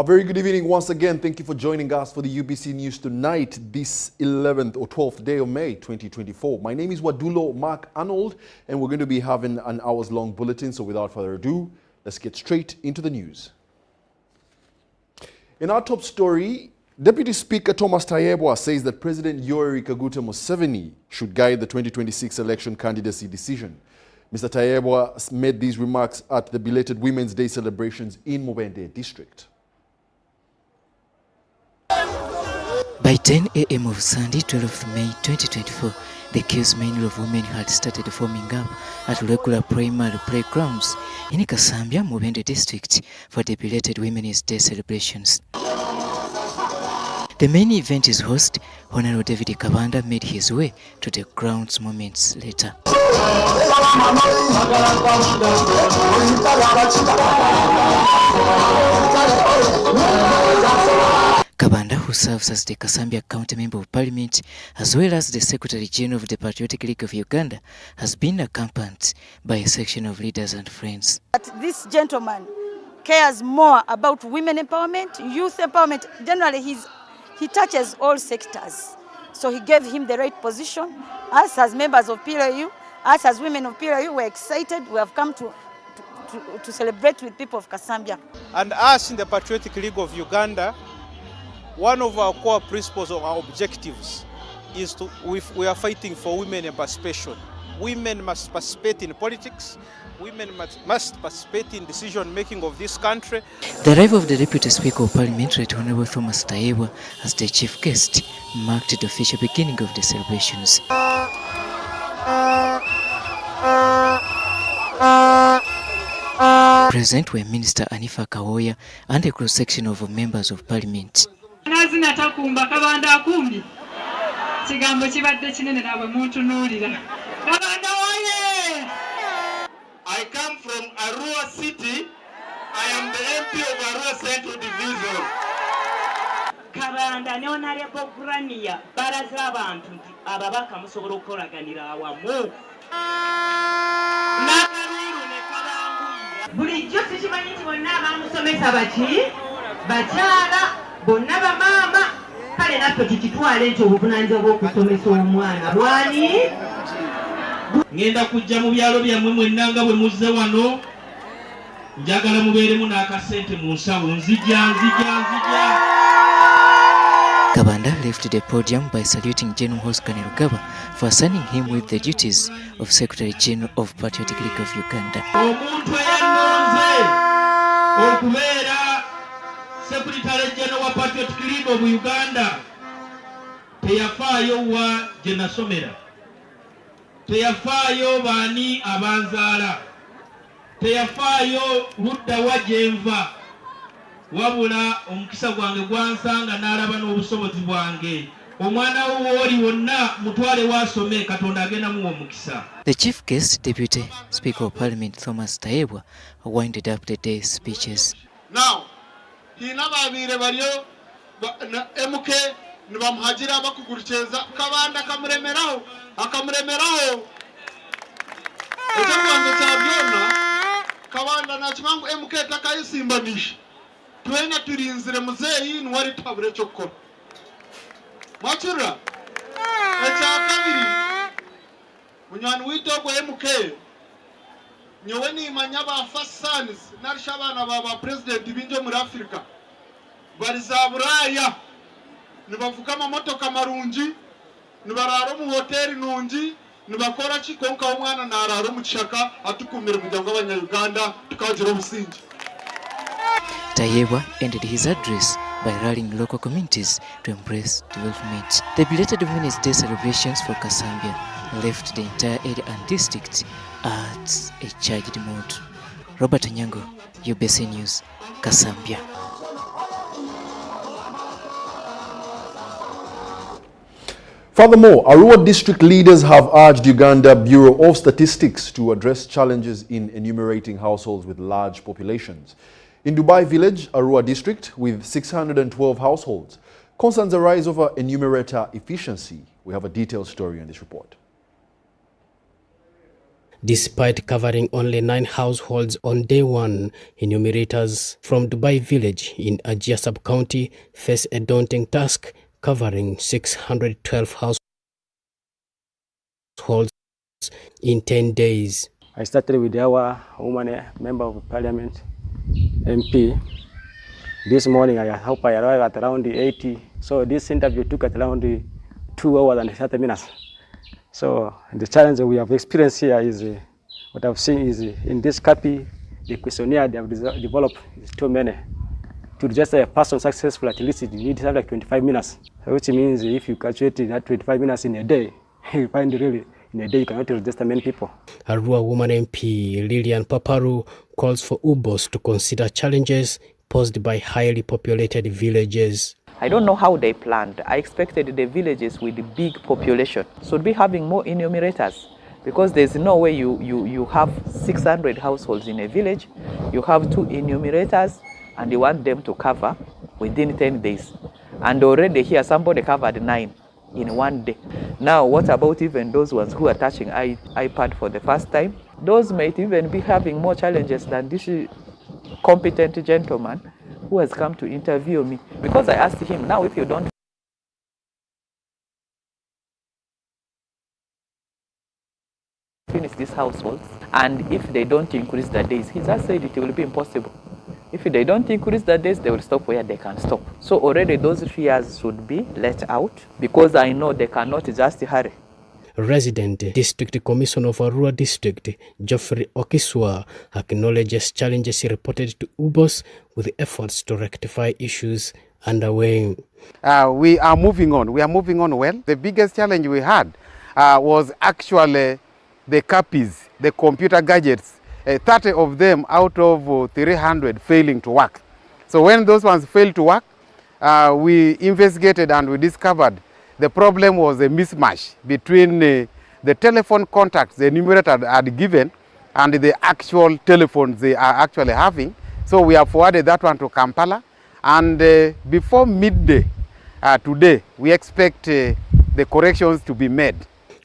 A very good evening once again. Thank you for joining us for the UBC News tonight, this 11th or 12th day of May 2024. My name is Wadulo Mark Arnold, and we're going to be having an hours-long bulletin. So without further ado, let's get straight into the news. In our top story, Deputy Speaker Thomas Tayebwa says that President Yoweri Kaguta Museveni should guide the 2026 election candidacy decision. Mr. Tayebwa made these remarks at the belated Women's Day celebrations in Mubende district. By 10 a.m. of Sunday, 12th May 2024, the queues mainly of women had started forming up at regular primary playgrounds in Kasambia, Mubende district for the belated Women's Day celebrations. The main event is host, Honorable David Kabanda, made his way to the grounds moments later. Kabanda, who serves as the Kasambia County Member of Parliament, as well as the Secretary General of the Patriotic League of Uganda, has been accompanied by a section of leaders and friends. But this gentleman cares more about women empowerment, youth empowerment. Generally, he touches all sectors. So he gave him the right position. Us as members of PLU, us as women of PLU, we're excited. We have come to celebrate with people of Kasambia. And us in the Patriotic League of Uganda, one of our core principles or our objectives is we are fighting for women emancipation. Women must participate in politics. Women must participate in decision-making of this country. The arrival of the Deputy Speaker of Parliament, Right Honourable Thomas Tayebwa, as the chief guest, marked the official beginning of the celebrations. Present were Minister Anifa Kawoya and a cross-section of members of Parliament. I come from Arua City. I am the MP of Arua Central Division. Kabanda ne Honorable Grania baraza abantu ababaka musobola okolaganira awamu. Nakaliru ne kabangu. Bulijjo tukimanyi nti bonna abamusomesa bakyala bonna bamaama kale naffe tukitwale nti obuvunaanyizibwa bw'okusomesa omwana bwani. Ngenda kujja mu byalo byammwe mwenna nga bwe muzze wano njagala mubeeremu n'akasente mu nsawo nzija. Kabanda left the podium by saluting General Host Kanerugaba for assigning him with the duties of Secretary General of Patriotic League of Uganda. Omuntu eyannonze okubeera Secretary General wa Patriotic League of Uganda teyafaayo wa gye nasomera, teyafaayo baani abanzaala, teyafaayo ludda wa gye nva, wabula omukisa gwange gwansanga n'alaba n'obusobozi bwange. Omwana wo w'oli wonna mutwale wasome, Katonda agenda muwa omukisa. The chief guest, Deputy Speaker of Parliament Thomas Tayebwa, winded up the day's speeches. Now, hina babiire balyo MK nibamuhagira bakugurukeza Kabanda akamuremeraho ekyange kyabyona Kabanda nakimangu MK takayisimbanisha twena turinzire muzeeyi niwari tabure kyokora mwakirra ekyakabiri munywani witogwa MK nyowe nimanya ba first sons narisha abana ba president binjo muri Africa bari za Buraya nibavuga amamotoka marungi nibarara mu hoteli nungi nibakora kikonka umwana narara mu kishaka atukumira kugira ngo abanyayuganda tukagira obusingi. Tayebwa ended his address by rallying local communities to embrace development. The belated Women's Day celebrations for Kasambia left the entire area and district at a charged mood. Robert Nyango, UBC News, Kasambia. Furthermore, Arua district leaders have urged Uganda Bureau of Statistics to address challenges in enumerating households with large populations. In Dubai Village, Arua district, with 612 households, concerns arise over enumerator efficiency. We have a detailed story in this report. Despite covering only 9 households on day one, enumerators from Dubai Village in Ajia Sub-County face a daunting task covering 612 households in 10 days. I started with our woman, member of parliament, MP. This morning I hope I arrived at around 80. So this interview took at around 2 hours and 30 minutes. So the challenge that we have experienced here is, what I've seen is in this copy, the questionnaire they have developed is too many. To register a person successful, at least you need to have like 25 minutes. Which means if you calculate that 25 minutes in a day, you find really in a day you cannot register many people. Arua woman MP Lilian Paparu calls for UBOS to consider challenges posed by highly populated villages. I don't know how they planned. I expected the villages with the big population should be having more enumerators, because there's no way you have 600 households in a village, you have 2 enumerators, and you want them to cover within 10 days. And already here somebody covered 9 in one day. Now what about even those ones who are touching iPad for the first time? Those might even be having more challenges than this competent gentleman who has come to interview me, because I asked him, now if you don't finish these households and if they don't increase the days, he just said it will be impossible. If they don't increase the days, they will stop where they can stop. So already those fears should be let out, because I know they cannot just hurry. Resident District Commissioner of Arua District, Geoffrey Okiswa, acknowledges challenges reported to UBOS with efforts to rectify issues underway. We are moving on. We are moving on well. The biggest challenge we had was actually the copies, the computer gadgets, 30 of them out of 300 failing to work. So when those ones failed to work, we investigated and we discovered the problem was a mismatch between the telephone contacts the enumerator had given and the actual telephones they are actually having. So we have forwarded that one to Kampala, and before midday today, we expect the corrections to be made.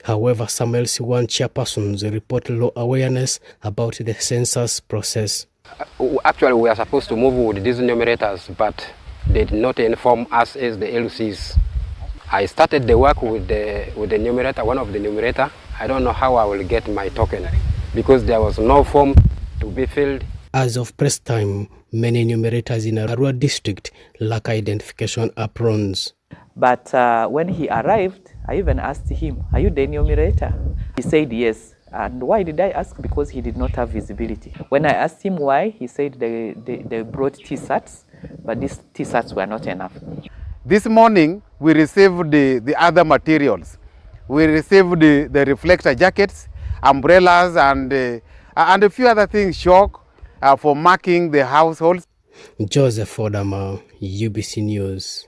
However, some LC1 chairpersons report low awareness about the census process. Actually, we are supposed to move with these enumerators, but they did not inform us as the LCs. I started the work with the numerator, one of the numerator. I don't know how I will get my token because there was no form to be filled. As of press time, many enumerators in Arua district lack identification aprons. But when he arrived, I even asked him, are you the enumerator? He said yes. And why did I ask? Because he did not have visibility. When I asked him why, he said they brought T-sats, but these T-sats were not enough. This morning, we received the other materials. We received the reflector jackets, umbrellas, and a few other things, chalk, for marking the households. Joseph Odama, UBC News.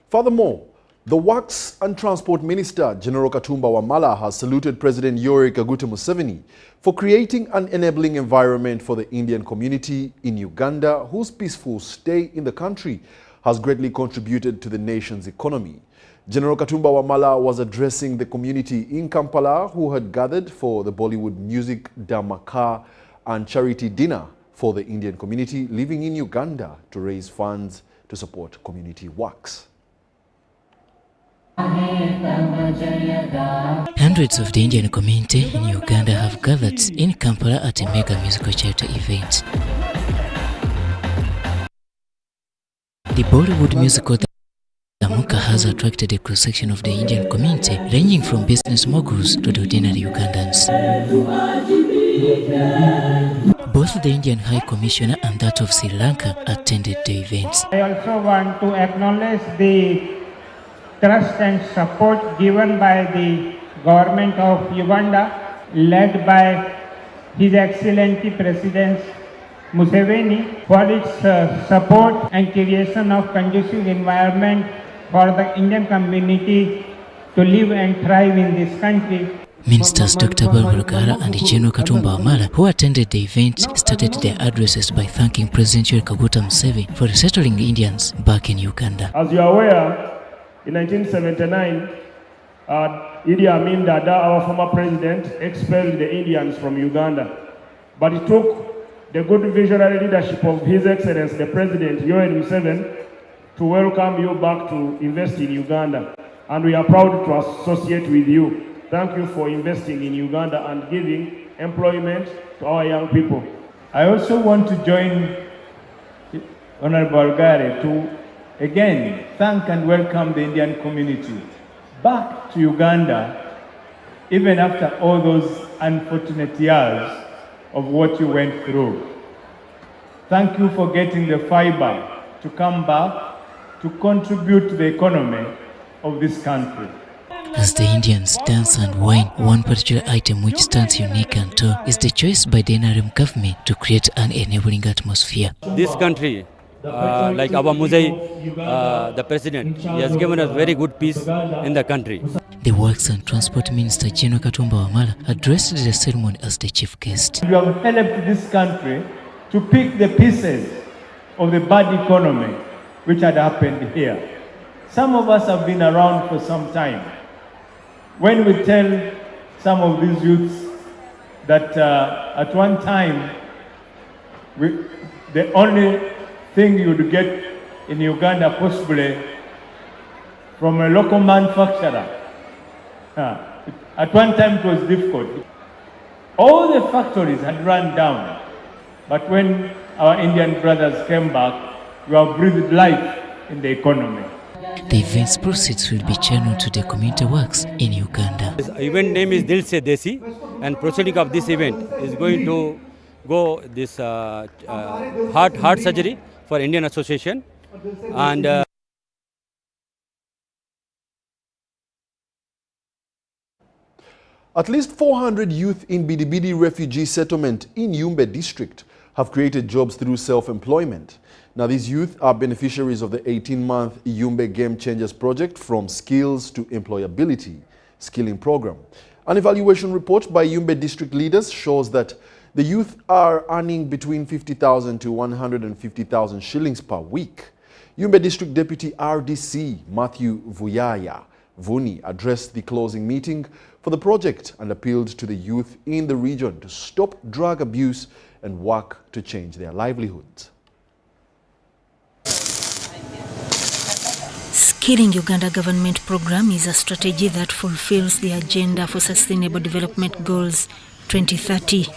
Furthermore, the Works and Transport Minister, General Katumba Wamala, has saluted President Yoweri Kaguta Museveni for creating an enabling environment for the Indian community in Uganda, whose peaceful stay in the country has greatly contributed to the nation's economy. General Katumba Wamala was addressing the community in Kampala who had gathered for the Bollywood Music Dhamaka and charity dinner for the Indian community living in Uganda to raise funds to support community works. Hundreds of the Indian community in Uganda have gathered in Kampala at a mega musical charity event. The Bollywood musical Dhamaka has attracted a cross-section of the Indian community, ranging from business moguls to the ordinary Ugandans. Both the Indian High Commissioner and that of Sri Lanka attended the events. I also want to acknowledge the trust and support given by the government of Uganda, led by His Excellency President Museveni, for its support and creation of conducive environment for the Indian community to live and thrive in this country. Ministers Dr. Barbaragara and General Katumba Wamala, who attended the event, started their addresses by thanking President Yoweri Kaguta Museveni for resettling Indians back in Uganda. As you are aware, in 1979, Idi Amin Dada, our former president, expelled the Indians from Uganda. But it took the good visionary leadership of His Excellency, the President, Yoweri Museveni, to welcome you back to invest in Uganda. And we are proud to associate with you. Thank you for investing in Uganda and giving employment to our young people. I also want to join Honorable Gare to again thank and welcome the Indian community back to Uganda, even after all those unfortunate years of what you went through. Thank you for getting the fiber to come back to contribute to the economy of this country. As the Indians dance and wine, one particular item which stands unique and tall is the choice by the NRM government to create an enabling atmosphere. This country, like our Muzai, the president, he has given us very good peace in the country. The Works and Transport Minister General Katumba Wamala addressed the ceremony as the chief guest. You have helped this country to pick the pieces of the bad economy which had happened here. Some of us have been around for some time. When we tell some of these youths that at one time, the only thing you would get in Uganda possibly from a local manufacturer, at one time it was difficult. All the factories had run down, but when our Indian brothers came back, we have breathed life in the economy. The event's proceeds will be channeled to the community works in Uganda. This event name is Dil Se Desi, and proceeding of this event is going to go this heart surgery for Indian Association, and At least 400 youth in Bidibidi refugee settlement in Yumbe district have created jobs through self-employment. Now, these youth are beneficiaries of the 18-month Yumbe Game Changers project from skills to employability skilling program. An evaluation report by Yumbe district leaders shows that the youth are earning between 50,000 to 150,000 shillings per week. Yumbe District Deputy RDC Matthew Vuni addressed the closing meeting for the project and appealed to the youth in the region to stop drug abuse and work to change their livelihoods. Skilling Uganda government program is a strategy that fulfills the Agenda for Sustainable Development Goals 2030.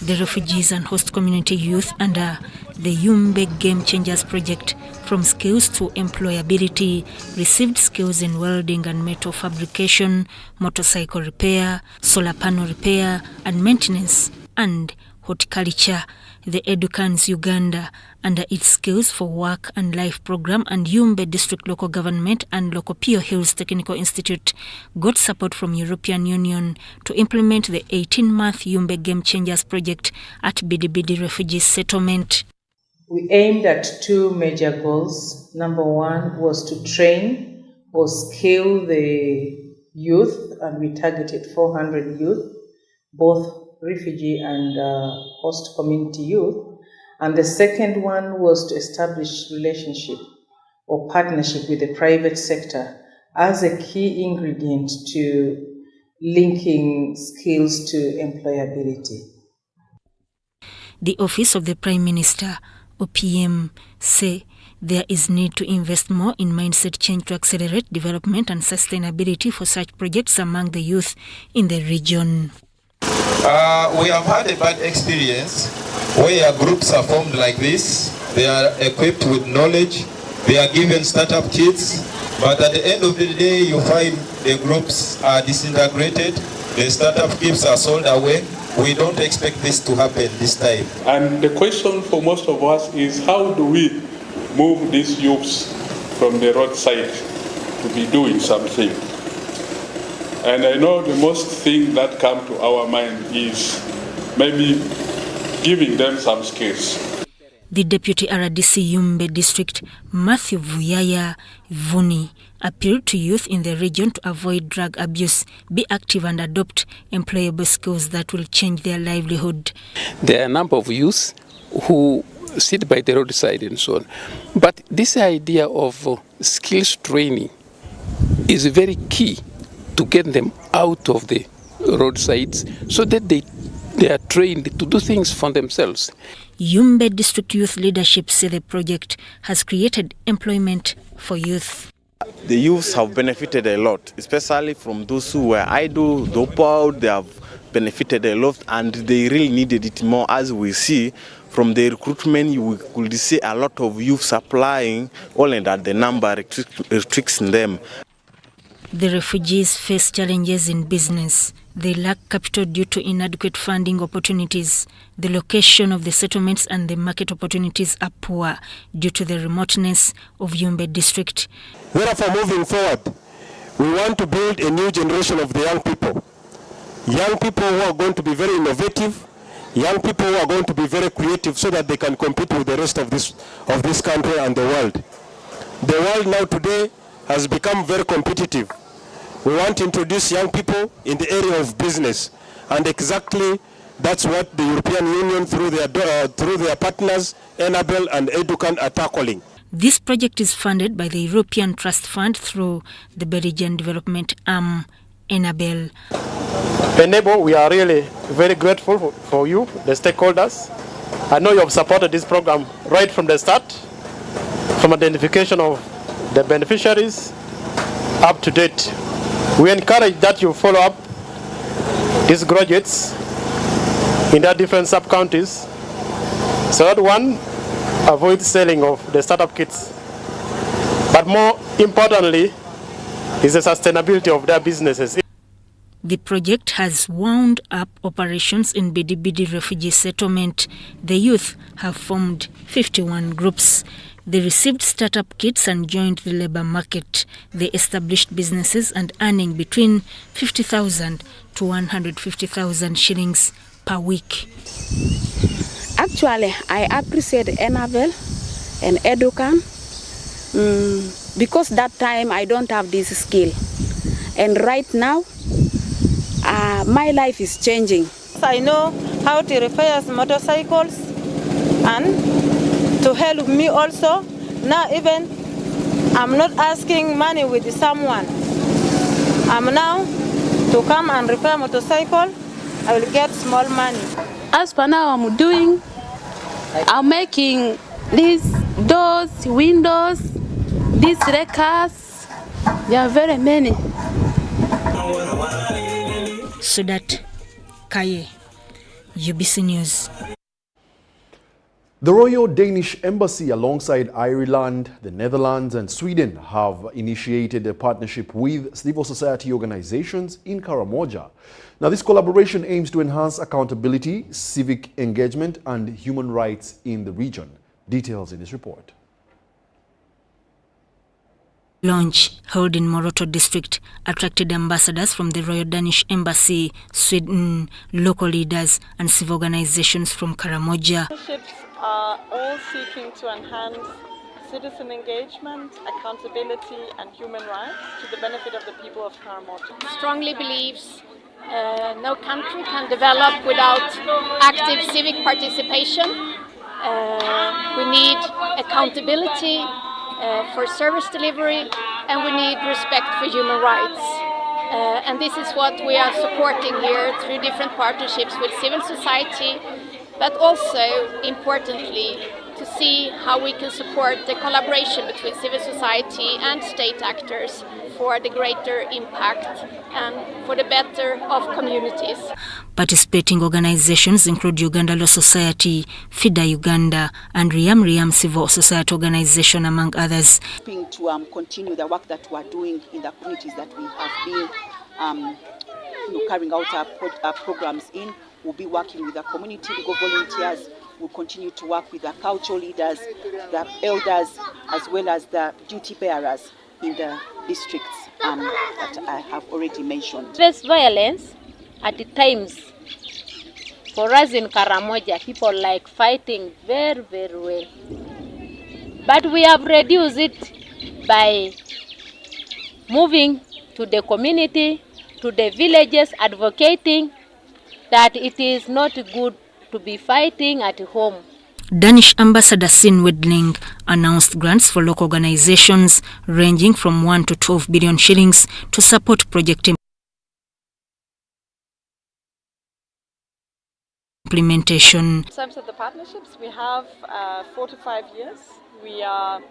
The refugees and host community youth under the Yumbe Game Changers project from skills to employability received skills in welding and metal fabrication, motorcycle repair, solar panel repair and maintenance, and horticulture. The Educans Uganda under its Skills for Work and Life program and Yumbe District Local Government and Lokopio Hills Technical Institute got support from European Union to implement the 18-month Yumbe Game Changers project at Bidibidi Refugee Settlement. We aimed at two major goals. Number one was to train or skill the youth, and we targeted 400 youth, both refugee and host community youth. And the second one was to establish relationship or partnership with the private sector as a key ingredient to linking skills to employability. The Office of the Prime Minister, OPM, say there is need to invest more in mindset change to accelerate development and sustainability for such projects among the youth in the region. We have had a bad experience where groups are formed like this. They are equipped with knowledge, they are given startup kits, but at the end of the day you find the groups are disintegrated, the startup kits are sold away. We don't expect this to happen this time. And the question for most of us is, how do we move these youths from the roadside to be doing something? And I know the most thing that comes to our mind is maybe giving them some skills. The Deputy RDC Yumbe District, Matthew Vuni, appealed to youth in the region to avoid drug abuse, be active and adopt employable skills that will change their livelihood. There are a number of youths who sit by the roadside and so on. But this idea of skills training is very key to get them out of the roadsides so that they are trained to do things for themselves. Yumbe District Youth Leadership say the project has created employment for youth. The youths have benefited a lot, especially from those who were idle, dropped out. They have benefited a lot, and they really needed it more. As we see from the recruitment, we could see a lot of youths applying, only that the number restricts them. The refugees face challenges in business. They lack capital due to inadequate funding opportunities. The location of the settlements and the market opportunities are poor due to the remoteness of Yumbe district. Therefore, moving forward, we want to build a new generation of the young people. Young people who are going to be very innovative, young people who are going to be very creative so that they can compete with the rest of this country and the world. The world now today has become very competitive. We want to introduce young people in the area of business, and exactly that's what the European Union through their partners, Enable and Educan, are tackling. This project is funded by the European Trust Fund through the Belgian Development Arm, Enable. Enable, we are really very grateful for you, the stakeholders. I know you have supported this program right from the start, from identification of the beneficiaries up to date. We encourage that you follow up these graduates in their different sub-counties so that one avoids selling of the startup kits. But more importantly is the sustainability of their businesses. The project has wound up operations in Bidibidi refugee settlement. The youth have formed 51 groups. They received startup kits and joined the labor market. They established businesses and earning between 50,000 to 150,000 shillings per week. Actually, I appreciate Enable and Educan because that time I don't have this skill. And right now, my life is changing. I know how to repair motorcycles and to help me also. Now even I'm not asking money with someone. I'm now to come and repair motorcycle, I will get small money. As per now I'm making these doors, windows, these records. There are very many. Sudat Kaye, UBC News. The Royal Danish Embassy alongside Ireland, the Netherlands and Sweden have initiated a partnership with civil society organizations in Karamoja. Now this collaboration aims to enhance accountability, civic engagement and human rights in the region. Details in this report. Launch held in Moroto district attracted ambassadors from the Royal Danish Embassy, Sweden, local leaders and civil organizations from Karamoja. Are all seeking to enhance citizen engagement, accountability and human rights to the benefit of the people of Karamoja. Strongly believes no country can develop without active civic participation. We need accountability for service delivery and we need respect for human rights. And this is what we are supporting here through different partnerships with civil society, but also, importantly, to see how we can support the collaboration between civil society and state actors for the greater impact and for the better of communities. Participating organizations include Uganda Law Society, FIDA Uganda, and Riam Civil Society Organization, among others. Hoping to continue the work that we are doing in the communities that we have been carrying out our programs in. We'll be working with the community legal volunteers. We'll continue to work with the cultural leaders, the elders, as well as the duty bearers in the districts that I have already mentioned. Face violence at the times for us in Karamoja, people like fighting very, very well. But we have reduced it by moving to the community, to the villages, advocating that it is not good to be fighting at home. Danish Ambassador Sin Wedling announced grants for local organizations ranging from 1 to 12 billion shillings to support project implementation. In terms of the partnerships, we have 4 to 5 years. We are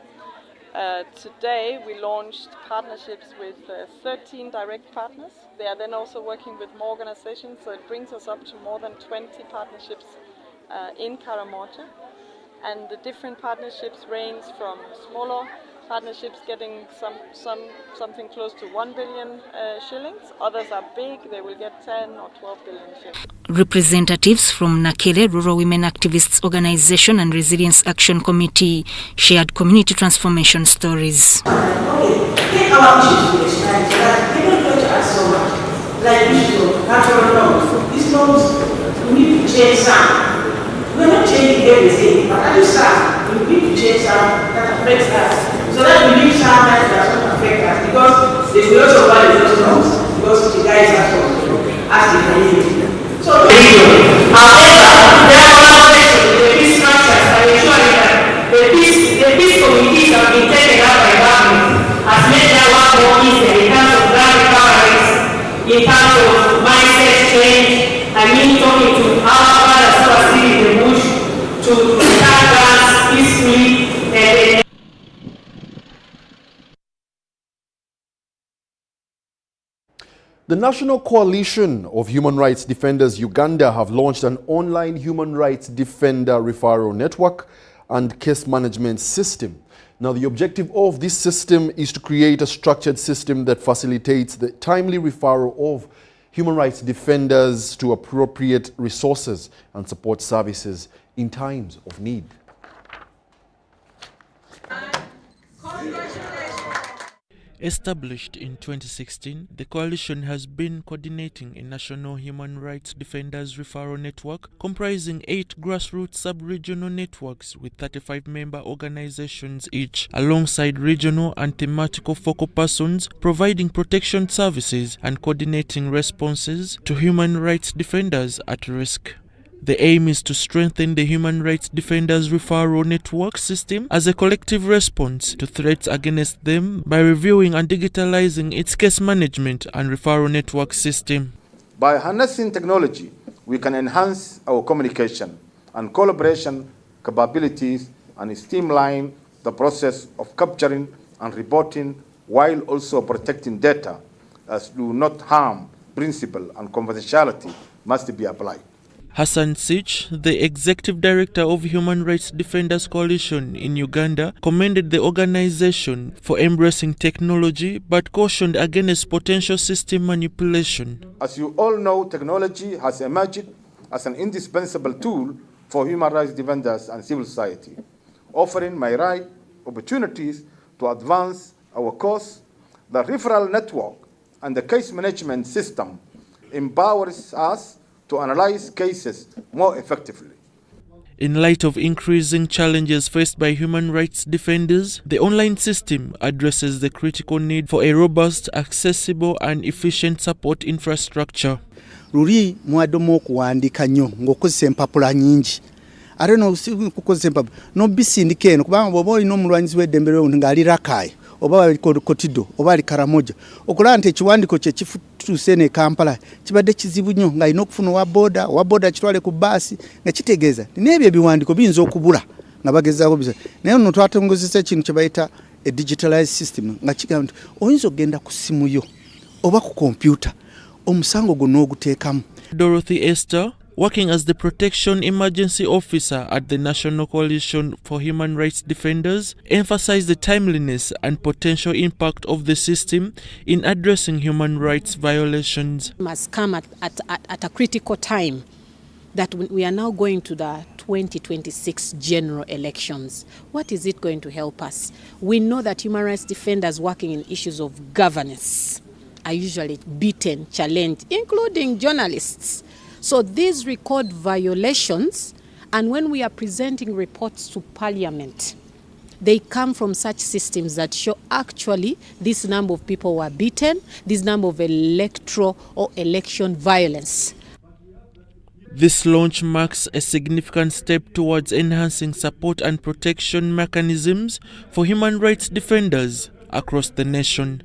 today we launched partnerships with 13 direct partners. They are then also working with more organizations, so it brings us up to more than 20 partnerships in Karamoja. And the different partnerships range from smaller partnerships getting something close to 1 billion shillings. Others are big, they will get 10 or 12 billion shillings. Representatives from Nakele Rural Women Activists Organization and Resilience Action Committee shared community transformation stories. Take our issues to the extent that they don't go to us so much. Like issues of natural laws. These laws, we need to change some. We're not changing everything, but at least some. We need to change some that affects us. So that we leave some that does not affect us. Because they will also value those laws. Because it guides us also as the community. So, however, there are aspects of the peace structures that ensure that the peace committees have been taken up by government has made their work more easier in terms of land recoveries, in terms of mindset change. I mean, talking to our fathers who are still in the bush to start guns peacefully and The National Coalition of Human Rights Defenders Uganda have launched an online human rights defender referral network and case management system. Now, the objective of this system is to create a structured system that facilitates the timely referral of human rights defenders to appropriate resources and support services in times of need. Established in 2016, the coalition has been coordinating a national human rights defenders referral network comprising 8 grassroots sub-regional networks with 35 member organizations each, alongside regional and thematical focal persons providing protection services and coordinating responses to human rights defenders at risk. The aim is to strengthen the Human Rights Defenders Referral Network system as a collective response to threats against them by reviewing and digitalizing its case management and referral network system. By harnessing technology, we can enhance our communication and collaboration capabilities and streamline the process of capturing and reporting while also protecting data as do not harm principle and confidentiality must be applied. Hassan Sich, the Executive Director of Human Rights Defenders Coalition in Uganda, commended the organization for embracing technology but cautioned against potential system manipulation. As you all know, technology has emerged as an indispensable tool for human rights defenders and civil society, offering my right opportunities to advance our cause. The referral network and the case management system empowers us to analyze cases more effectively. In light of increasing challenges faced by human rights defenders, the online system addresses the critical need for a robust, accessible and efficient support infrastructure. Luli mwadomo okuwandika nnyo ng'okozesa empapula nyingi. Ate n'okukozesa empapula n'obisindika eno kubanga bw'oba olina omulwanyizi w'eddembe ly'omuntu ng'ali Rakai oba ali Kotido oba ali Karamoja okulaba nti ekiwandiiko kye kifutuuse ne Kampala kibadde kizibu nnyo ng'alina okufuna owa boda kitwale ku baasi nga kitegeeza n'ebyo ebiwandiiko biyinza okubula nga bagezaako bisa naye nno twatongozesa ekintu kye bayita a digitalized system nga kigamba nti oyinza okgenda ku ssimu yo oba ku kompyuta omusango gwonna oguteekamu. Dorothy Esther, working as the Protection Emergency Officer at the National Coalition for Human Rights Defenders, emphasized the timeliness and potential impact of the system in addressing human rights violations. Must come at a critical time that we are now going to the 2026 general elections. What is it going to help us? We know that human rights defenders working in issues of governance are usually beaten, challenged, including journalists. So these record violations, and when we are presenting reports to Parliament, they come from such systems that show actually this number of people were beaten, this number of electoral or election violence. This launch marks a significant step towards enhancing support and protection mechanisms for human rights defenders across the nation.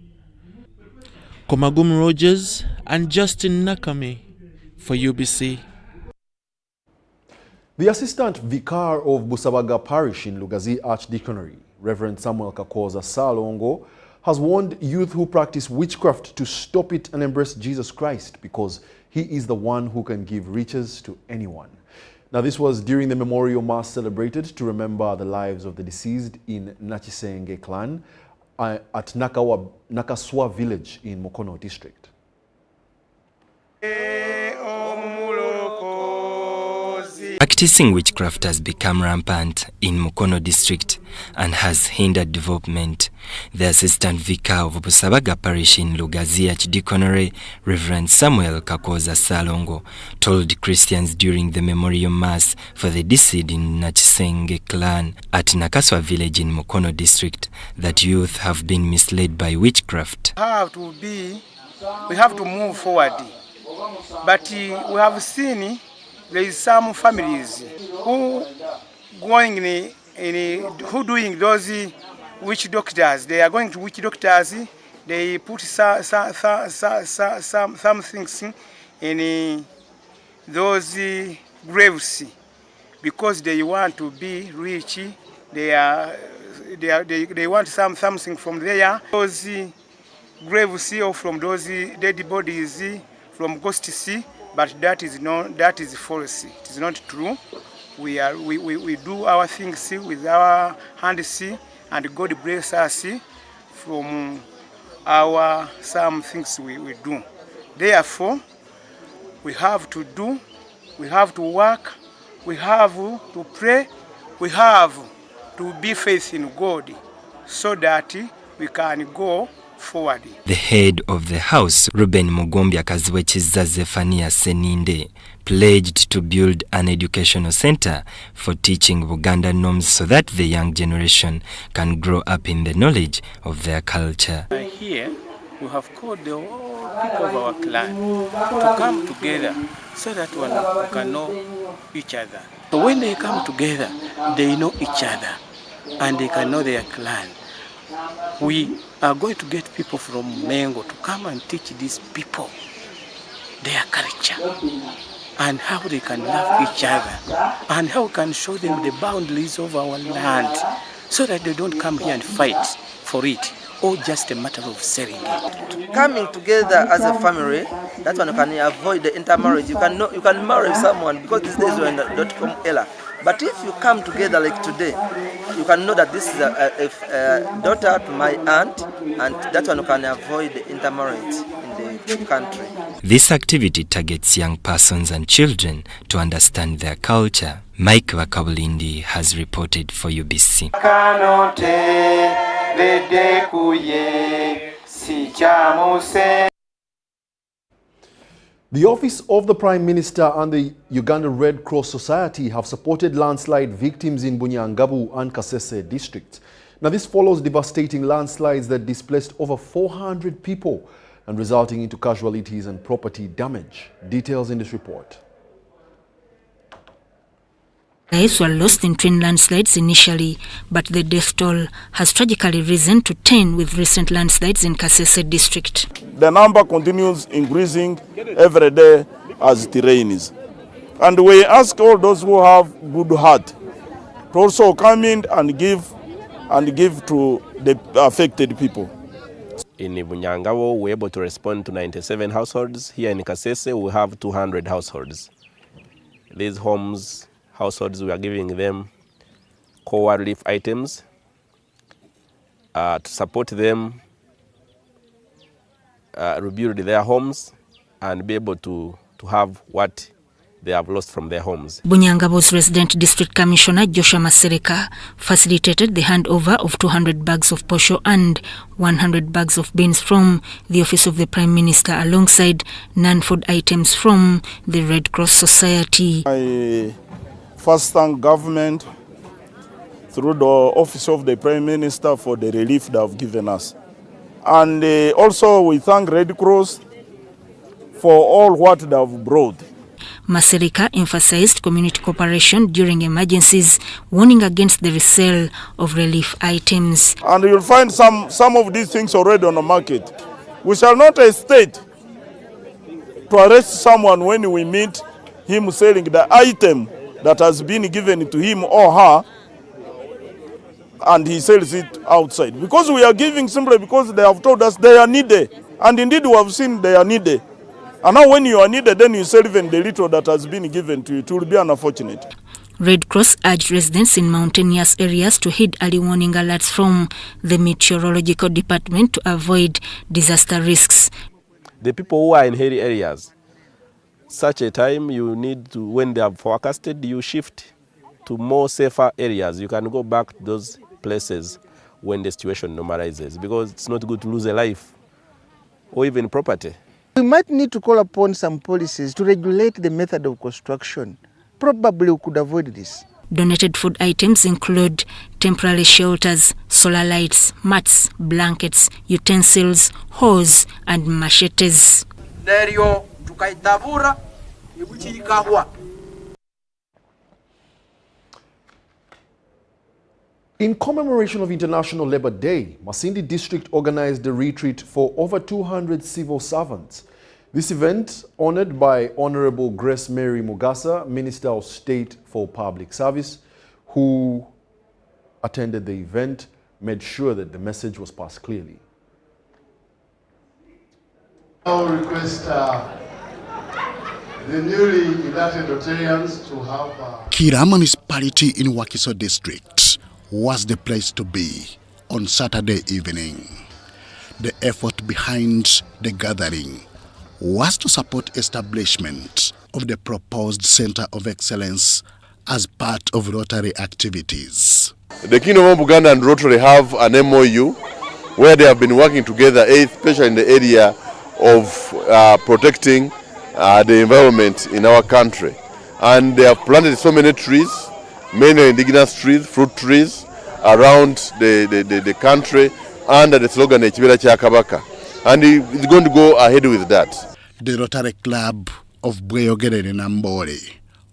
Komagum Rogers and Justin Nakame for UBC. The Assistant Vicar of Busabaga Parish in Lugazi Archdeaconry, Reverend Samuel Kakoza Salongo, has warned youth who practice witchcraft to stop it and embrace Jesus Christ because he is the one who can give riches to anyone. Now, this was during the memorial mass celebrated to remember the lives of the deceased in Nachisenge clan at Nakaswa village in Mukono district. Practicing witchcraft has become rampant in Mukono district and has hindered development. The Assistant Vicar of Busabaga Parish in Lugazi Archdeaconry, Reverend Samuel Kakoza Salongo, told Christians during the memorial mass for the deceased in Nachisenge clan at Nakaswa village in Mukono district that youth have been misled by witchcraft. We have to move forward, but we have seen there is some families who doing those witch doctors. They are going to witch doctors. They put some things in those graves because they want to be rich. They want something from there. Those graves or from those dead bodies from ghosts. But that is false. It is not true. We do our things with our hands, and God bless us from our some things we do. Therefore, we have to do, we have to work, we have to pray, we have to be faith in God, so that we can go forward. The head of the house, Ruben Mugombya Kazwechiza Zephania Seninde, pledged to build an educational center for teaching Buganda norms so that the young generation can grow up in the knowledge of their culture. Here, we have called the whole people of our clan to come together so that we can know each other. So when they come together, they know each other and they can know their clan. We are going to get people from Mengo to come and teach these people their culture and how they can love each other and how we can show them the boundaries of our land so that they don't come here and fight for it or just a matter of selling it. Coming together as a family, that's when you can avoid the intermarriage. You can marry someone because these days we're in the .com era. But if you come together like today, you can know that this is a daughter to my aunt, and that's when you can avoid the intermarriage in the country. This activity targets young persons and children to understand their culture. Mike Wakabulindi has reported for UBC. The Office of the Prime Minister and the Uganda Red Cross Society have supported landslide victims in Bunyangabu and Kasese districts. Now, this follows devastating landslides that displaced over 400 people and resulting into casualties and property damage. Details in this report. Lives were lost in twin landslides initially, but the death toll has tragically risen to 10 with recent landslides in Kasese district. The number continues increasing every day as it rains. And we ask all those who have good heart to also come in and give to the affected people. In Bunyangawo, we're able to respond to 97 households. Here in Kasese, we have 200 households. These households, we are giving them core relief items to support them rebuild their homes and be able to have what they have lost from their homes. Bunyangabo's resident district commissioner Joshua Masereka facilitated the handover of 200 bags of posho and 100 bags of beans from the Office of the Prime Minister alongside non-food items from the Red Cross Society. I first thank government through the Office of the Prime Minister for the relief they have given us. And also we thank Red Cross for all what they have brought. Masereka emphasized community cooperation during emergencies, warning against the resale of relief items. And you'll find some of these things already on the market. We shall not hesitate to arrest someone when we meet him selling the item that has been given to him or her, and he sells it outside. Because we are giving simply because they have told us they are needed. And indeed we have seen they are needed. And now when you are needed, then you sell even the little that has been given to you. It will be unfortunate. Red Cross urged residents in mountainous areas to heed early warning alerts from the meteorological department to avoid disaster risks. The people who are in hilly areas, such a time you need to, when they have forecasted, you shift to more safer areas. You can go back to those places when the situation normalizes, because it's not good to lose a life or even property. We might need to call upon some policies to regulate the method of construction. Probably we could avoid this. Donated food items include temporary shelters, solar lights, mats, blankets, utensils, hose, and machetes. In commemoration of International Labour Day, Masindi District organized a retreat for over 200 civil servants. This event, honored by Honorable Grace Mary Mugasa, Minister of State for Public Service, who attended the event, made sure that the message was passed clearly. I'll request the newly elected Rotarians to have... Kira municipality in Wakiso district was the place to be on Saturday evening. The effort behind the gathering was to support establishment of the proposed Center of Excellence as part of Rotary activities. The Kingdom of Buganda and Rotary have an MOU where they have been working together, especially in the area of protecting the environment in our country. And they have planted so many trees, mainly indigenous trees, fruit trees, around the country under the slogan Ekibera kya Kabaka. And it's going to go ahead with that. The Rotary Club of Bweyogere in Nambole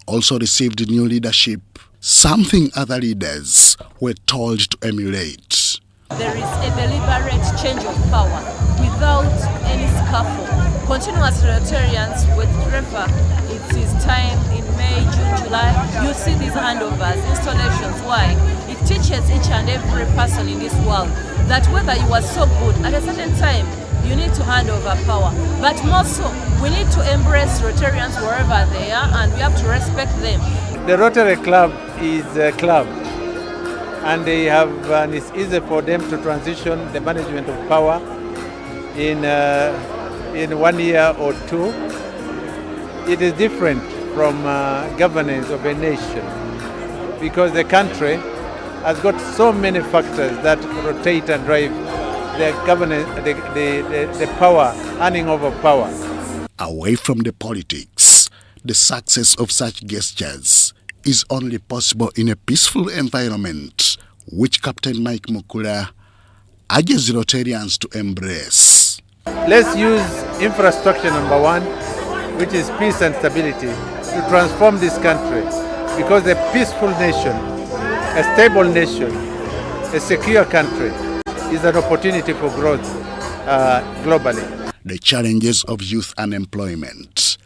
also received new leadership, something other leaders were told to emulate. There is a deliberate change of power without any scaffold. Continuous Rotarians, wherever it is time in May, June, July, you see these handovers, installations. Why? It teaches each and every person in this world that whether you are so good, at a certain time, you need to hand over power. But more so, we need to embrace Rotarians wherever they are, and we have to respect them. The Rotary Club is a club, and they have, and it's easy for them to transition the management of power in 1 year or two. It is different from governance of a nation, because the country has got so many factors that rotate and drive the governance, the power, handing over power. Away from the politics, the success of such gestures is only possible in a peaceful environment, which Captain Mike Mukula urges Rotarians to embrace. Let's use infrastructure number one, which is peace and stability, to transform this country, because a peaceful nation, a stable nation, a secure country is an opportunity for growth globally. The challenges of youth unemployment,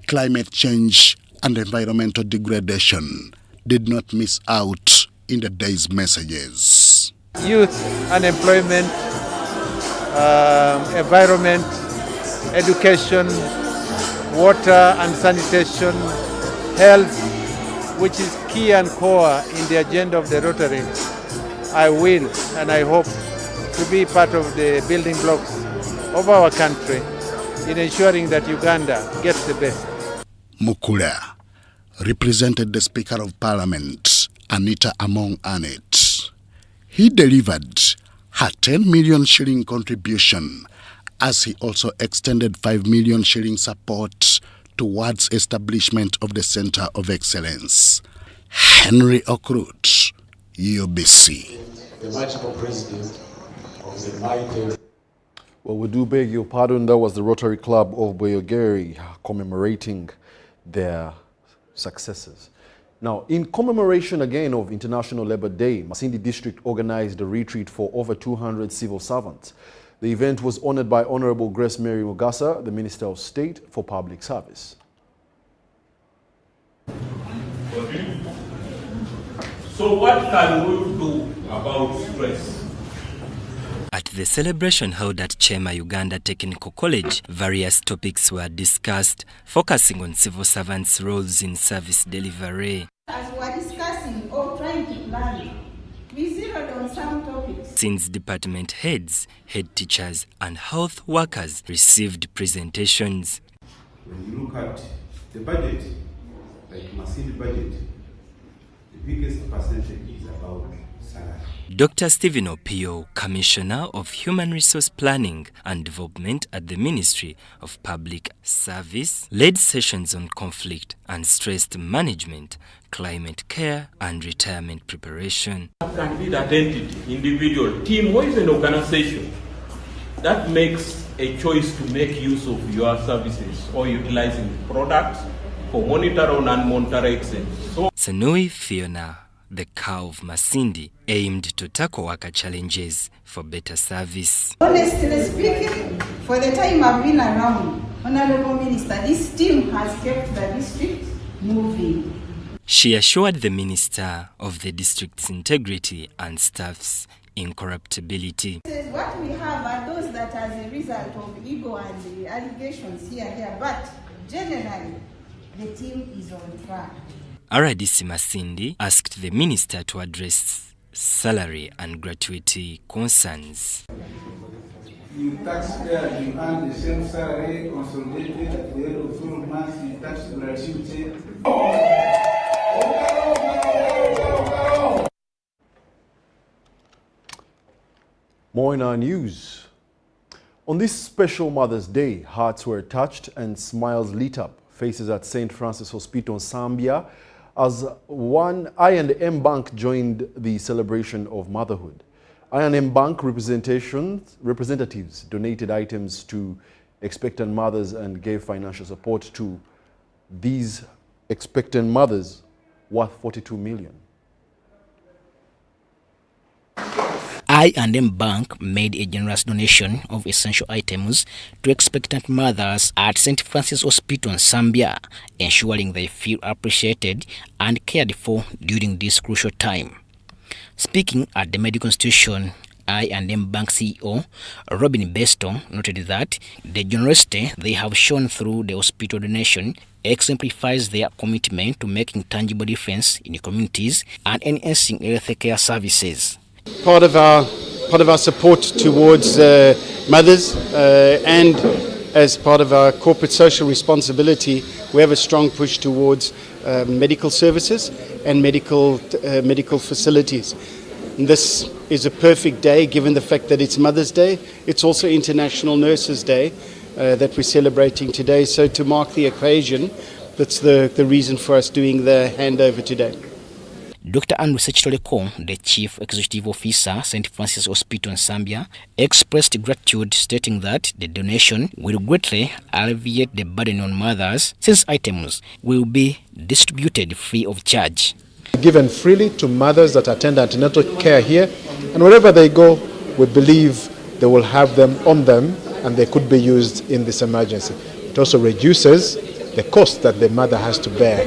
climate change, and environmental degradation did not miss out in the day's messages. Youth unemployment, environment, education, water and sanitation, health, which is key and core in the agenda of the Rotary. I will and I hope to be part of the building blocks of our country in ensuring that Uganda gets the best. Mukula represented the Speaker of Parliament, Anita Among Anet. He delivered her 10 million shilling contribution, as he also extended 5 million shilling support towards establishment of the Center of Excellence. Henry Okrut, UBC. The magical president of the mighty... Well, we do beg your pardon. That was the Rotary Club of Bweyogere commemorating their successes. Now, in commemoration again of International Labour Day, Masindi District organized a retreat for over 200 civil servants. The event was honored by Honorable Grace Mary Mugasa, the Minister of State for Public Service. So what can we do about stress? At the celebration held at Chema Uganda Technical College, various topics were discussed, focusing on civil servants' roles in service delivery. As we are discussing or trying to plan, we zeroed on some topics. Since department heads, head teachers, and health workers received presentations. When you look at the budget, like Masindi budget, the biggest percentage is about salary. Dr. Stephen Opio, Commissioner of Human Resource Planning and Development at the Ministry of Public Service, led sessions on conflict and stress management, climate care, and retirement preparation. What can be that entity, individual, team, or even organization that makes a choice to make use of your services or utilizing products for monitor or non-monitor exit? So, Sanui Fiona, the cow of Masindi, aimed to tackle worker challenges for better service. Honestly speaking, for the time I've been around, Honorable Minister, this team has kept the district moving. She assured the Minister of the district's integrity and staff's incorruptibility. What we have are those that are the result of ego and the allegations here and there, but generally, the team is on track. RDC Masindi asked the minister to address salary and gratuity concerns. You taxpayer, you earn the same salary consolidated at the end of 12 months, you tax gratuity. More in our news. On this special Mother's Day, hearts were touched and smiles lit up. Faces at St. Francis Hospital, Zambia, as I&M Bank joined the celebration of motherhood. I&M Bank representatives donated items to expectant mothers and gave financial support to these expectant mothers worth 42 million. I&M Bank made a generous donation of essential items to expectant mothers at St. Francis Hospital in Zambia, ensuring they feel appreciated and cared for during this crucial time. Speaking at the medical institution, I&M Bank CEO Robin Besto noted that the generosity they have shown through the hospital donation exemplifies their commitment to making tangible difference in the communities and enhancing healthcare services. Part of our support towards mothers and as part of our corporate social responsibility, we have a strong push towards medical services and medical facilities. And this is a perfect day given the fact that it's Mother's Day. It's also International Nurses Day that we're celebrating today. So to mark the occasion, that's the reason for us doing the handover today. Dr. Andrew Sechitoleko, the Chief Executive Officer, St. Francis Hospital in Zambia, expressed gratitude, stating that the donation will greatly alleviate the burden on mothers since items will be distributed free of charge. Given freely to mothers that attend antenatal care here, and wherever they go, we believe they will have them on them and they could be used in this emergency. It also reduces the cost that the mother has to bear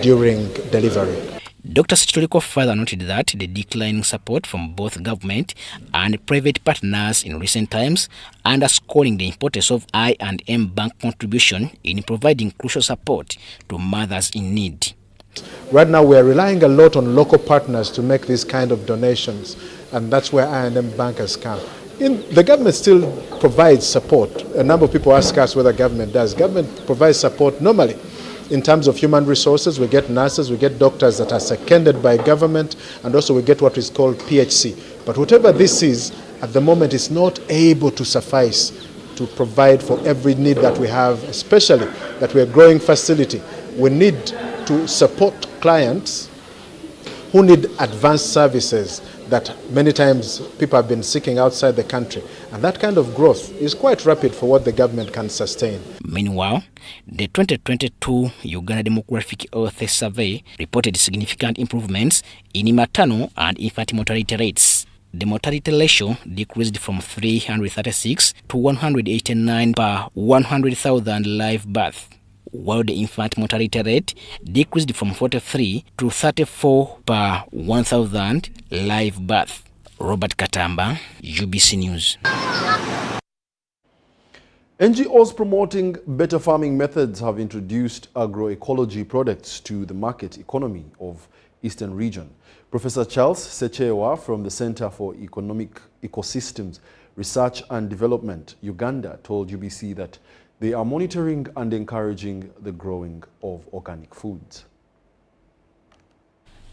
during delivery. Dr. Sechitoleko further noted that the declining support from both government and private partners in recent times, underscoring the importance of I&M Bank contribution in providing crucial support to mothers in need. Right now we are relying a lot on local partners to make these kind of donations, and that's where I&M Bank has come. The government still provides support. A number of people ask us whether government does. Government provides support normally. In terms of human resources, we get nurses, we get doctors that are seconded by government, and also we get what is called PHC. But whatever this is, at the moment, is not able to suffice to provide for every need that we have, especially that we're a growing facility. We need to support clients who need advanced services that many times people have been seeking outside the country. And that kind of growth is quite rapid for what the government can sustain. Meanwhile, the 2022 Uganda Demographic Health Survey reported significant improvements in maternal and infant mortality rates. The mortality ratio decreased from 336 to 189 per 100,000 live births, while the infant mortality rate decreased from 43 to 34 per 1,000 live birth. Robert Katamba, UBC News. NGOs promoting better farming methods have introduced agroecology products to the market economy of Eastern Region. Professor Charles Sechewa from the Center for Economic Ecosystems Research and Development, Uganda, told UBC that they are monitoring and encouraging the growing of organic foods.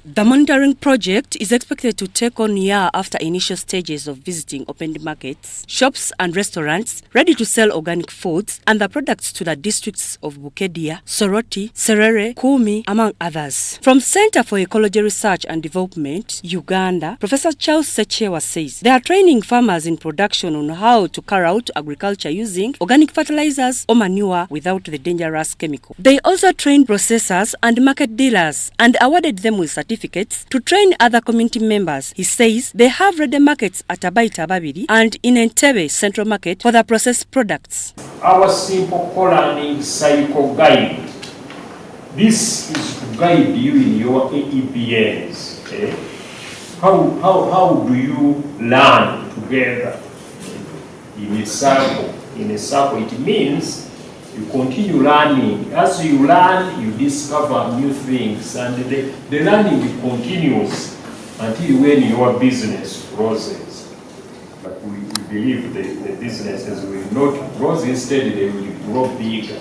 The monitoring project is expected to take on a year after initial stages of visiting open markets, shops and restaurants ready to sell organic foods and the products to the districts of Bukedia, Soroti, Serere, Kumi, among others. From Center for Ecology Research and Development, Uganda, Professor Charles Sechewa says they are training farmers in production on how to carry out agriculture using organic fertilizers or manure without the dangerous chemical. They also trained processors and market dealers and awarded them with certificates to train other community members. He says they have ready markets at Abaita Babiri and in Entebbe Central Market for the processed products. Our simple co-learning cycle guide. This is to guide you in your AEBNs. Okay? How do you learn together in a circle? In a circle, it means you continue learning. As you learn, you discover new things, and the learning continues until when your business grows. But we believe the businesses will not grow, instead they will grow bigger.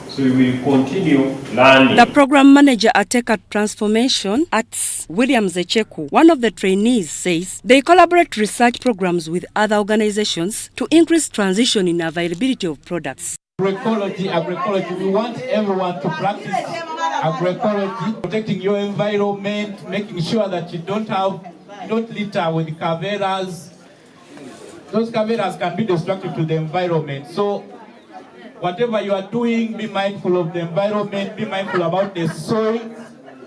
So we will continue learning. The program manager at Teka Transformation at William Zecheku, one of the trainees, says they collaborate research programs with other organizations to increase transition in availability of products. Agroecology, we want everyone to practice agroecology, protecting your environment, making sure that you don't litter with caveras. Those caveras can be destructive to the environment. So whatever you are doing, be mindful of the environment, be mindful about the soil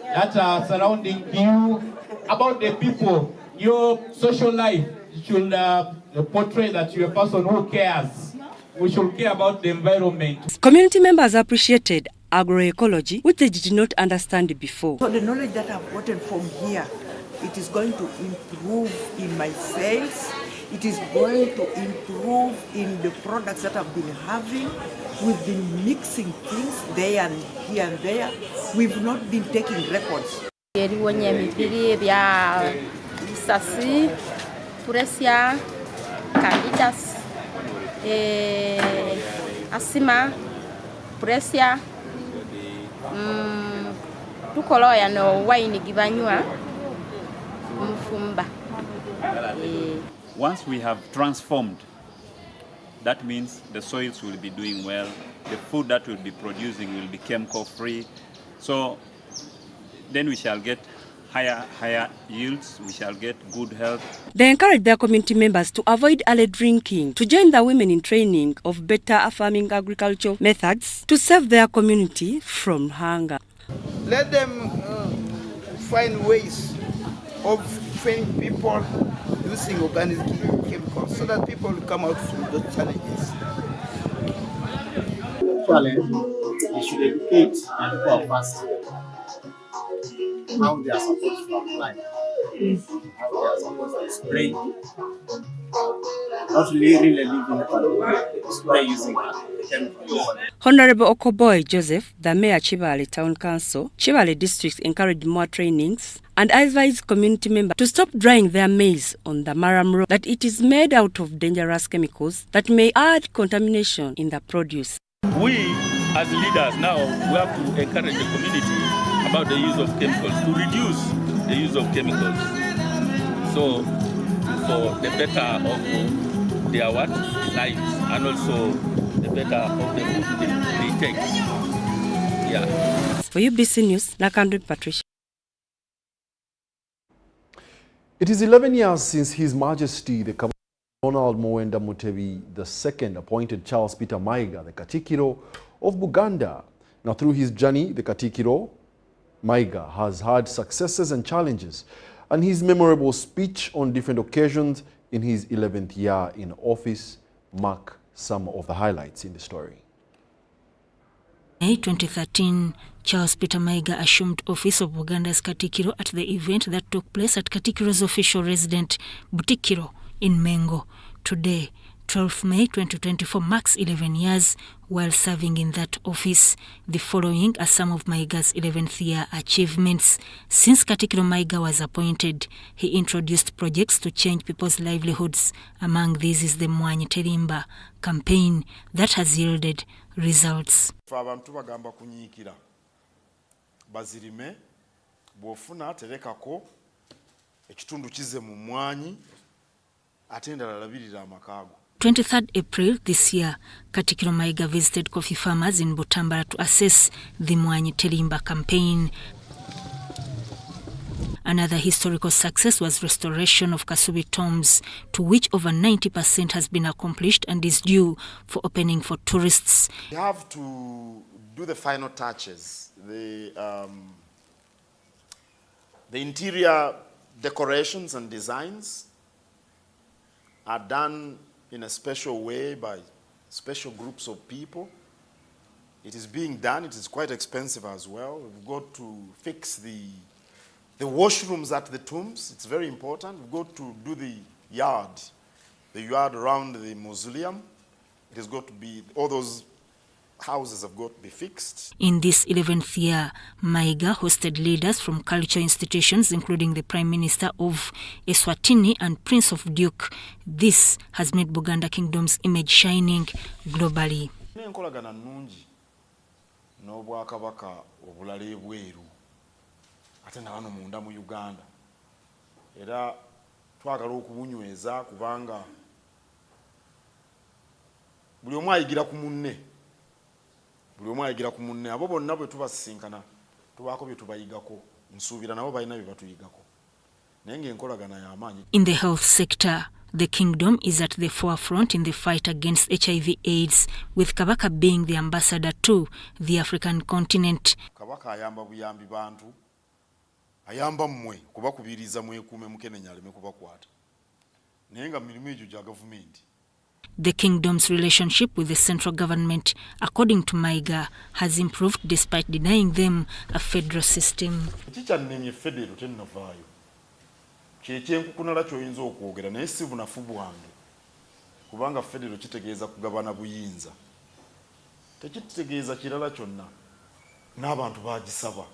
that are surrounding you, about the people, your social life. You should portray that you're a person who cares. We should care about the environment. Community members appreciated agroecology, which they did not understand before. So the knowledge that I've gotten from here, it is going to improve in my sales. It is going to improve in the products that I've been having. We've been mixing things there and here and there. We've not been taking records. Asima, Presia, Tukoloya no wine givanyua, Mfumba. Once we have transformed, that means the soils will be doing well, the food that we'll be producing will be chemical free, so then we shall get higher yields, we shall get good health. They encourage their community members to avoid early drinking, to join the women in training of better farming agricultural methods to save their community from hunger. Let them find ways of training people using organic chemicals so that people will come out from those challenges. Actually, they should educate and people first how they are supposed to apply, how they are supposed to spray, not really living the spray using chemicals. Honorable Okoboy Joseph, the Mayor Chibale Town Council, Chibale District encouraged more trainings and advised community members to stop drying their maize on the Maram Road, that it is made out of dangerous chemicals that may add contamination in the produce. We, as leaders now, we have to encourage the community about the use of chemicals, to reduce the use of chemicals. So, for the better of their lives and also the better of the food they take. Yeah. For UBC News, Nakandri Patricia. It is 11 years since His Majesty the Arnold Wadulo Mutebi II appointed Charles Peter Maiga the Katikiro of Buganda. Now, through his journey, the Katikiro Maiga has had successes and challenges, and his memorable speech on different occasions in his 11th year in office mark some of the highlights in the story. May 2013, Charles Peter Mayiga assumed office of Buganda's Katikiro at the event that took place at Katikiro's official residence, Butikiro, in Mengo. Today, 12 May 2024 marks 11 years while serving in that office. The following are some of Mayiga's 11th year achievements. Since Katikiro Mayiga was appointed, he introduced projects to change people's livelihoods. Among these is the Mwanyi Terimba campaign that has yielded results. Abantu bagamba kunyiikira bazirime bw'ofuna terekako ekitundu kize mu mwanyi ate endala labirira amakaago. 23rd April this year, Katikiro Mayiga visited coffee farmers in Butambara to assess the Mwanyi Terimba campaign. Another historical success was restoration of Kasubi tombs, to which over 90% has been accomplished and is due for opening for tourists. We have to do the final touches. The interior decorations and designs are done in a special way by special groups of people. It is being done. It is quite expensive as well. We've got to fix the washrooms at the tombs. It's very important. We've got to do the yard around the mausoleum. It has got to be, all those houses have got to be fixed. In this 11th year, Mayiga hosted leaders from cultural institutions, including the Prime Minister of Eswatini and Prince of Duke. This has made Buganda Kingdom's image shining globally. Nenkolagana nnungi n'obwakabaka obulala ebweru ate na wano munda mu Uganda. Era twagala okubunyweza kubanga buli omu ayigira ku munne. Buli omu ayigira ku munne. Abo bonna bwe tubasisinkana tubaako bye tubayigako. Nsuubira nabo balina bye batuyigako. Naye ng'enkolagana y'amaanyi. In the health sector, the kingdom is at the forefront in the fight against HIV/AIDS, with Kabaka being the ambassador to the African continent. Kabaka ayamba buyambi bantu. Ayamba mmwe kubakubiriza mwekuume mukenenya aleme kubakwata. Naye nga mirimu egyo gya gavumenti. The kingdom's relationship with the central government, according to Mayiga, has improved despite denying them a federal system. Ekikyannemye federo tennavaayo. Kyekyenkukunala ky'oyinza okwogera naye si bunafu bwange. Kubanga federo kitegeeza kugabana buyinza. Tekitegeeza kirala kyonna. N'abantu baagisaba.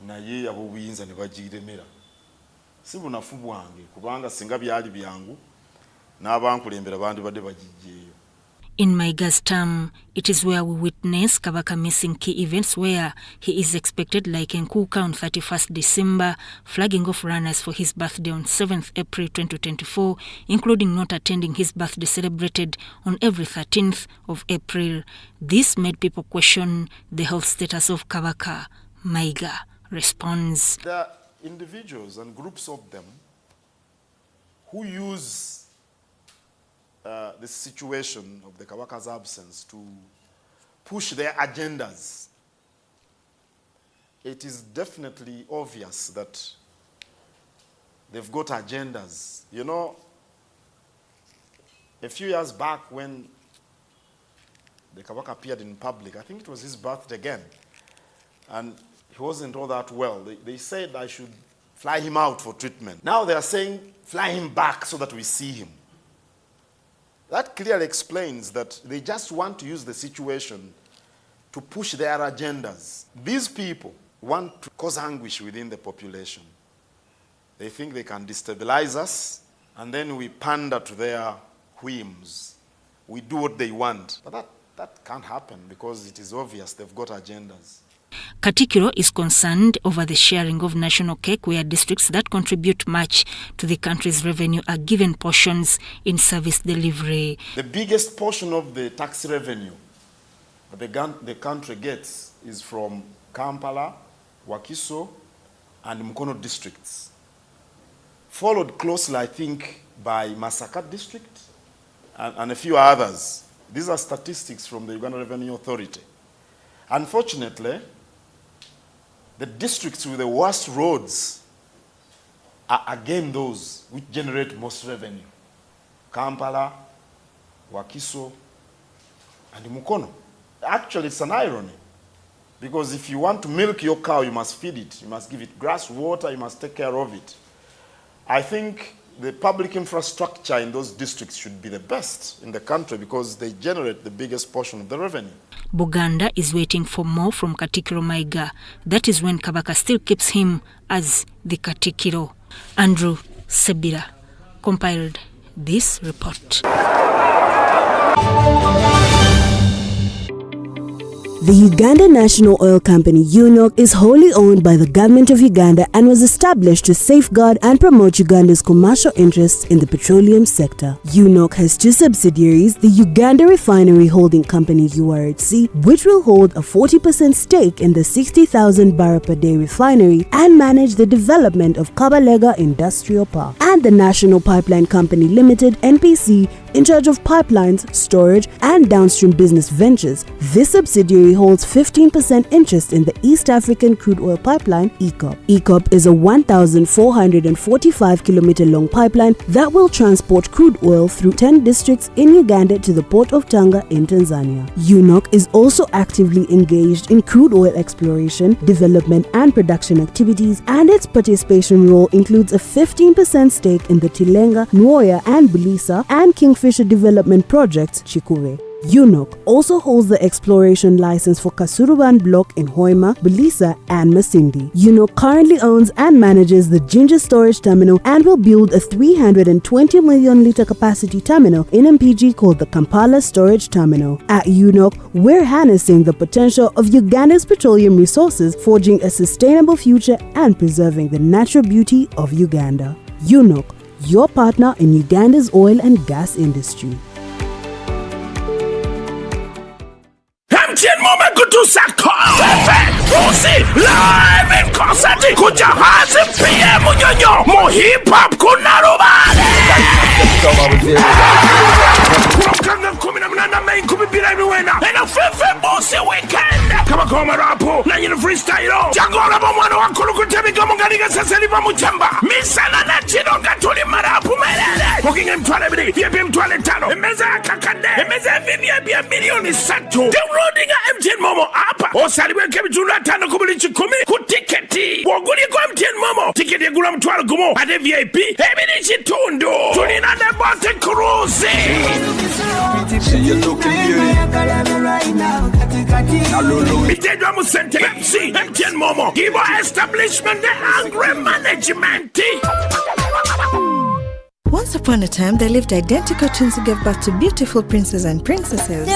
Naye ab'obuyinza ne bagiremera. Si bunafu bwange kubanga singa byali byangu n'abankulembera bandi badde bagijjeeyo. In Mayiga's term, it is where we witness Kabaka missing key events where he is expected, like Nkuka on 31st December, flagging off runners for his birthday on 7th April 2024, including not attending his birthday celebrated on every 13th of April. This made people question the health status of Kabaka. Mayiga responds. There are individuals and groups of them who use the situation of the Kabaka's absence to push their agendas. It is definitely obvious that they've got agendas. You know, a few years back when the Kabaka appeared in public, I think it was his birthday again, and he wasn't all that well. They said I should fly him out for treatment. Now they are saying fly him back so that we see him. That clearly explains that they just want to use the situation to push their agendas. These people want to cause anguish within the population. They think they can destabilize us, and then we pander to their whims. We do what they want. But that can't happen because it is obvious they've got agendas. Katikiro is concerned over the sharing of national cake, where districts that contribute much to the country's revenue are given portions in service delivery. The biggest portion of the tax revenue that the country gets is from Kampala, Wakiso, and Mukono districts. Followed closely, I think, by Masaka district and a few others. These are statistics from the Uganda Revenue Authority. Unfortunately, the districts with the worst roads are again those which generate most revenue. Kampala, Wakiso, and Mukono. actually it's an irony. Because if you want to milk your cow, you must feed it. You must give it grass, water, you must take care of it. I think the public infrastructure in those districts should be the best in the country because they generate the biggest portion of the revenue. Buganda is waiting for more from Katikiro Maiga. That is when Kabaka still keeps him as the Katikiro. Andrew Sebira compiled this report. The Uganda National Oil Company, UNOC, is wholly owned by the government of Uganda and was established to safeguard and promote Uganda's commercial interests in the petroleum sector. UNOC has two subsidiaries, the Uganda Refinery Holding Company, URHC, which will hold a 40% stake in the 60,000 barrel per day refinery and manage the development of Kabalega Industrial Park, and the National Pipeline Company Limited, NPC, in charge of pipelines, storage, and downstream business ventures. This subsidiary holds 15% interest in the East African Crude Oil Pipeline, ECOP. ECOP is a 1,445-kilometer long pipeline that will transport crude oil through 10 districts in Uganda to the port of Tanga in Tanzania. UNOC is also actively engaged in crude oil exploration, development, and production activities, and its participation role includes a 15% stake in the Tilenga, Nwoya, and Bulisa, and Kingfisher development projects, Chikure. UNOC also holds the exploration license for Kasuruban Block in Hoima, Bulisa, and Masindi. UNOC currently owns and manages the Ginger Storage Terminal and will build a 320 million litre capacity terminal in MPG called the Kampala Storage Terminal. At UNOC, we're harnessing the potential of Uganda's petroleum resources, forging a sustainable future and preserving the natural beauty of Uganda. UNOC, your partner in Uganda's oil and gas industry. MTN Mama Kutusako Pussy live in concert Kujahazi PM Nyonyo Mo hip hop kunarubale Wakanga kumina mnana mei kubibira inuwena Ena fefe bossy weekend Kama koma rapo na nyini freestyle Jangora mwana wakulu kutebika munganiga saseliva mchamba Misana na chidonga tuli marapu melele Wakinga mtuale bidi Viebi mtuale tano Emeza kakande Emeza vivye milioni satu Downloading MTN Momo app osaliwe kebijula tano kubuli chikumi ku tiketi woguli kwa MTN Momo tiketi yagula mtwalo gumo ade VIP ebili chitundu tulina ne bote cruise Mitedwa musente MC MTN Momo Givo establishment the angry management. Once upon a time, there lived identical twins who gave birth to beautiful princes and princesses.